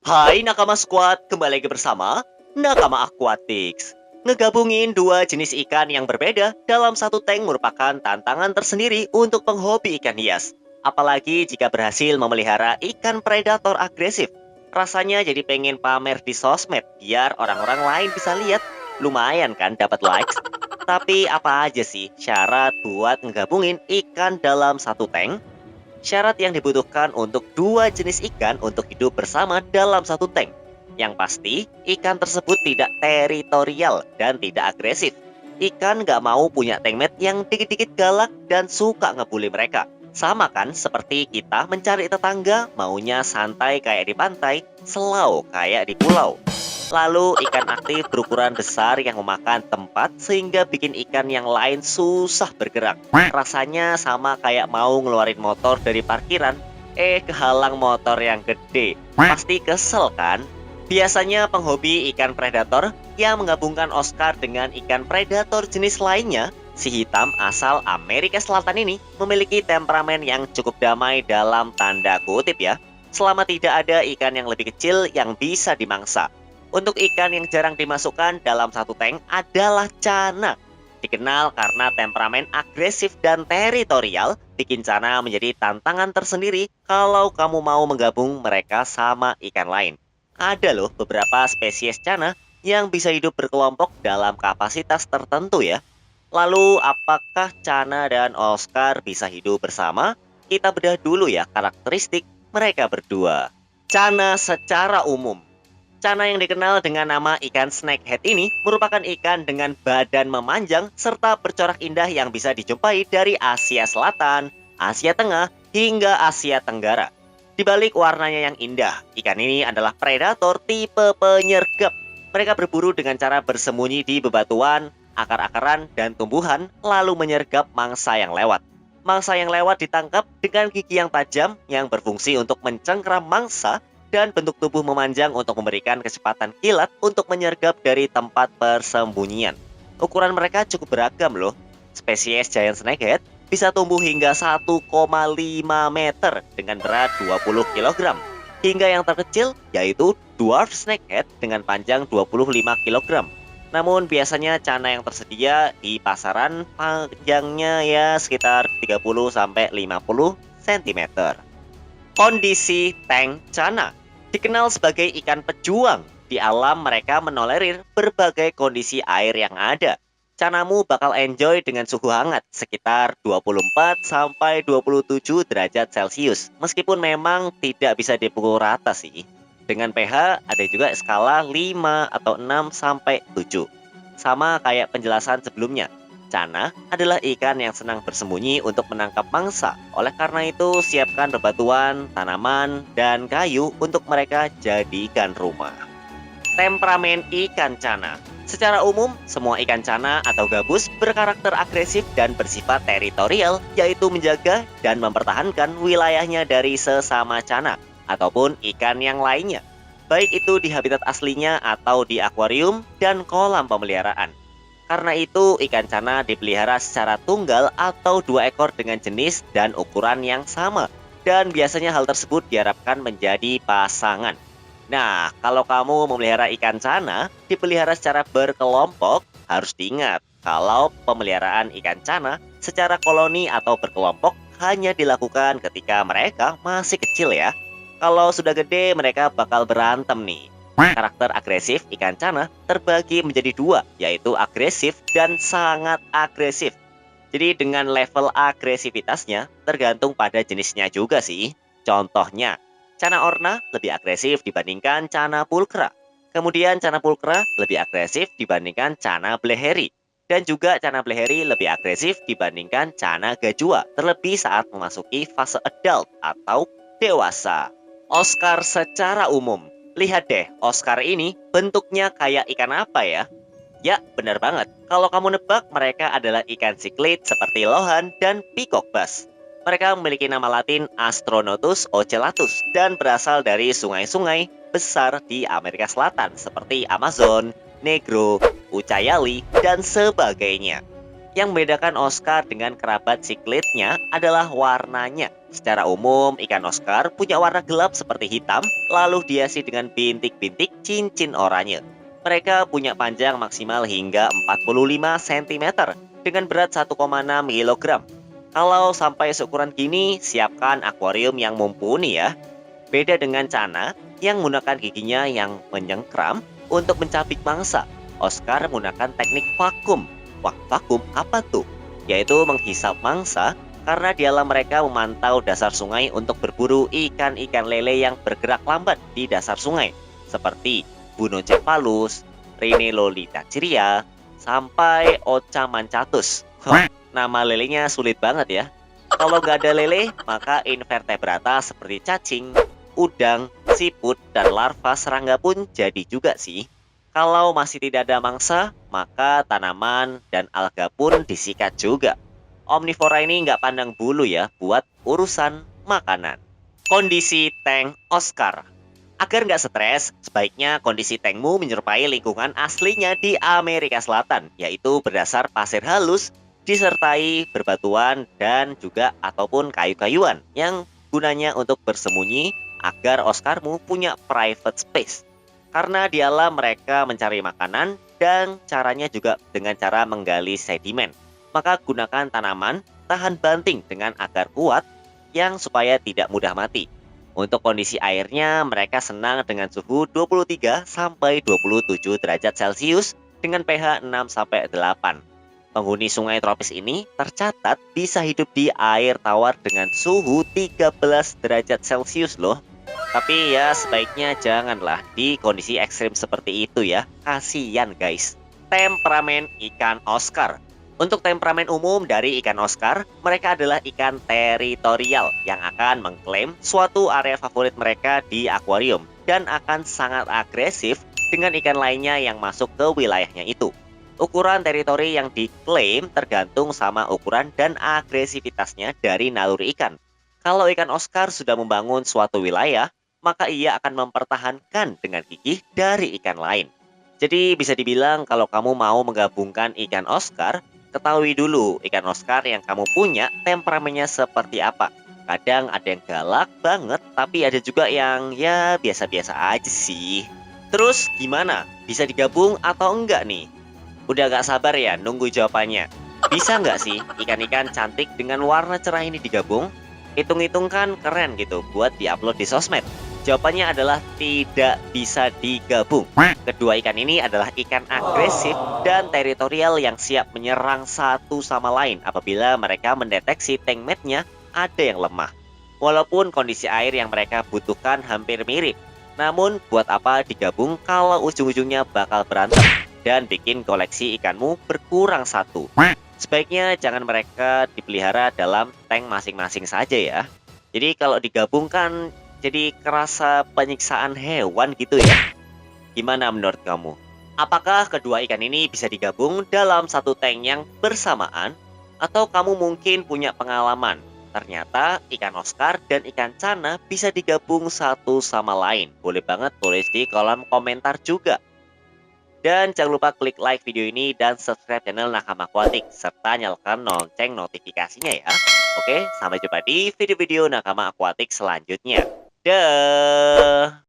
Hai Nakama Squad, kembali lagi bersama Nakama Aquatics. Ngegabungin dua jenis ikan yang berbeda dalam satu tank merupakan tantangan tersendiri untuk penghobi ikan hias. Apalagi jika berhasil memelihara ikan predator agresif. Rasanya jadi pengen pamer di sosmed biar orang-orang lain bisa lihat. Lumayan kan dapat likes? Tapi apa aja sih syarat buat ngegabungin ikan dalam satu tank? Syarat yang dibutuhkan untuk dua jenis ikan untuk hidup bersama dalam satu tank. Yang pasti, ikan tersebut tidak teritorial dan tidak agresif. Ikan nggak mau punya tankmate yang dikit-dikit galak dan suka ngebully mereka. Sama kan seperti kita mencari tetangga maunya santai kayak di pantai, selau kayak di pulau. Lalu ikan aktif berukuran besar yang memakan tempat sehingga bikin ikan yang lain susah bergerak. Rasanya sama kayak mau ngeluarin motor dari parkiran, kehalang motor yang gede. Pasti kesel kan? Biasanya penghobi ikan predator yang menggabungkan Oscar dengan ikan predator jenis lainnya, si hitam asal Amerika Selatan ini memiliki temperamen yang cukup damai dalam tanda kutip ya. Selama tidak ada ikan yang lebih kecil yang bisa dimangsa. Untuk ikan yang jarang dimasukkan dalam satu tank adalah cana. Dikenal karena temperamen agresif dan teritorial, bikin cana menjadi tantangan tersendiri kalau kamu mau menggabung mereka sama ikan lain. Ada loh beberapa spesies cana yang bisa hidup berkelompok dalam kapasitas tertentu ya. Lalu apakah cana dan Oscar bisa hidup bersama? Kita bedah dulu ya karakteristik mereka berdua. Cana secara umum. Cana yang dikenal dengan nama ikan snakehead ini merupakan ikan dengan badan memanjang serta bercorak indah yang bisa dijumpai dari Asia Selatan, Asia Tengah, hingga Asia Tenggara. Di balik warnanya yang indah, ikan ini adalah predator tipe penyergap. Mereka berburu dengan cara bersembunyi di bebatuan, akar-akaran, dan tumbuhan, lalu menyergap mangsa yang lewat. Mangsa yang lewat ditangkap dengan gigi yang tajam yang berfungsi untuk mencengkeram mangsa dan bentuk tubuh memanjang untuk memberikan kecepatan kilat untuk menyergap dari tempat persembunyian. Ukuran mereka cukup beragam loh. Spesies giant snakehead bisa tumbuh hingga 1,5 meter dengan berat 20 kg. Hingga yang terkecil yaitu dwarf snakehead dengan panjang 25 kg. Namun biasanya cana yang tersedia di pasaran panjangnya ya sekitar 30-50 cm. Kondisi tank cana. Dikenal sebagai ikan pejuang. Di alam mereka menolerir berbagai kondisi air yang ada. Canamu bakal enjoy dengan suhu hangat sekitar 24-27 derajat Celcius. Meskipun memang tidak bisa dipukul rata sih. Dengan pH ada juga skala 5 atau 6-7. Sama kayak penjelasan sebelumnya. Cana adalah ikan yang senang bersembunyi untuk menangkap mangsa. Oleh karena itu, siapkan bebatuan, tanaman, dan kayu untuk mereka jadikan rumah. Temperamen ikan cana. Secara umum, semua ikan cana atau gabus berkarakter agresif dan bersifat teritorial, yaitu menjaga dan mempertahankan wilayahnya dari sesama cana ataupun ikan yang lainnya. Baik itu di habitat aslinya atau di akuarium dan kolam pemeliharaan. Karena itu, ikan cana dipelihara secara tunggal atau 2 ekor dengan jenis dan ukuran yang sama. Dan biasanya hal tersebut diharapkan menjadi pasangan. Nah, kalau kamu memelihara ikan cana, dipelihara secara berkelompok, harus diingat kalau pemeliharaan ikan cana secara koloni atau berkelompok hanya dilakukan ketika mereka masih kecil ya. Kalau sudah gede, mereka bakal berantem nih. Karakter agresif ikan cana terbagi menjadi 2, yaitu agresif dan sangat agresif. Jadi dengan level agresivitasnya tergantung pada jenisnya juga sih. Contohnya, cana orna lebih agresif dibandingkan cana pulkra. Kemudian cana pulkra lebih agresif dibandingkan cana bleheri. Dan juga cana bleheri lebih agresif dibandingkan cana gajua, terlebih saat memasuki fase adult atau dewasa. Oscar secara umum. Lihat deh, Oscar ini bentuknya kayak ikan apa ya? Ya, benar banget. Kalau kamu nebak, mereka adalah ikan siklit seperti lohan dan peacock bass. Mereka memiliki nama latin Astronotus ocellatus dan berasal dari sungai-sungai besar di Amerika Selatan seperti Amazon, Negro, Ucayali, dan sebagainya. Yang membedakan Oscar dengan kerabat siklitnya adalah warnanya. Secara umum, ikan Oscar punya warna gelap seperti hitam, lalu dihiasi dengan bintik-bintik cincin oranye. Mereka punya panjang maksimal hingga 45 cm dengan berat 1,6 kg. Kalau sampai seukuran gini, siapkan akuarium yang mumpuni ya. Beda dengan Cana yang menggunakan giginya yang menyengkram untuk mencapik mangsa. Oscar menggunakan teknik vakum. Wah, vakum apa tuh? Yaitu menghisap mangsa karena dialah mereka memantau dasar sungai untuk berburu ikan-ikan lele yang bergerak lambat di dasar sungai. Seperti Bunocephalus, Rhinelolita ciria, sampai Ocha manchatus. Nama lelenya sulit banget ya. Kalau nggak ada lele, maka invertebrata seperti cacing, udang, siput, dan larva serangga pun jadi juga sih. Kalau masih tidak ada mangsa, maka tanaman dan alga pun disikat juga. Omnivora ini nggak pandang bulu ya buat urusan makanan. Kondisi tank Oscar. Agar nggak stres, sebaiknya kondisi tankmu menyerupai lingkungan aslinya di Amerika Selatan, yaitu berdasar pasir halus, disertai berbatuan dan juga ataupun kayu-kayuan yang gunanya untuk bersembunyi agar Oscarmu punya private space. Karena dialah mereka mencari makanan dan caranya juga dengan cara menggali sedimen. Maka gunakan tanaman tahan banting dengan akar kuat yang supaya tidak mudah mati. Untuk kondisi airnya, mereka senang dengan suhu 23 sampai 27 derajat Celcius dengan pH 6 sampai 8. Penghuni sungai tropis ini tercatat bisa hidup di air tawar dengan suhu 13 derajat Celcius loh. Tapi ya sebaiknya janganlah di kondisi ekstrim seperti itu ya. Kasian guys. Temperamen ikan Oscar. Untuk temperamen umum dari ikan Oscar, mereka adalah ikan teritorial yang akan mengklaim suatu area favorit mereka di akuarium dan akan sangat agresif dengan ikan lainnya yang masuk ke wilayahnya itu. Ukuran teritori yang diklaim tergantung sama ukuran dan agresivitasnya dari naluri ikan. Kalau ikan Oscar sudah membangun suatu wilayah, maka ia akan mempertahankan dengan gigih dari ikan lain. Jadi bisa dibilang kalau kamu mau menggabungkan ikan Oscar, ketahui dulu ikan Oscar yang kamu punya temperamennya seperti apa. Kadang ada yang galak banget, tapi ada juga yang ya biasa-biasa aja sih. Terus gimana? Bisa digabung atau enggak nih? Udah gak sabar ya nunggu jawabannya. Bisa nggak sih ikan-ikan cantik dengan warna cerah ini digabung? Hitung-hitung kan keren gitu buat diupload di sosmed. Jawabannya adalah tidak bisa digabung. Kedua ikan ini adalah ikan agresif dan teritorial yang siap menyerang satu sama lain apabila mereka mendeteksi tank mate-nya ada yang lemah. Walaupun kondisi air yang mereka butuhkan hampir mirip. Namun buat apa digabung kalau ujung-ujungnya bakal berantem dan bikin koleksi ikanmu berkurang satu. Sebaiknya jangan mereka dipelihara dalam tank masing-masing saja ya. Jadi kalau digabungkan jadi kerasa penyiksaan hewan gitu ya. Gimana menurut kamu? Apakah kedua ikan ini bisa digabung dalam satu tank yang bersamaan? Atau kamu mungkin punya pengalaman? Ternyata ikan Oscar dan ikan Cana bisa digabung satu sama lain. Boleh banget tulis di kolom komentar juga. Dan jangan lupa klik like video ini dan subscribe channel Nakama Aquatic serta nyalakan lonceng notifikasinya ya. Oke, sampai jumpa di video-video Nakama Aquatic selanjutnya. Dah.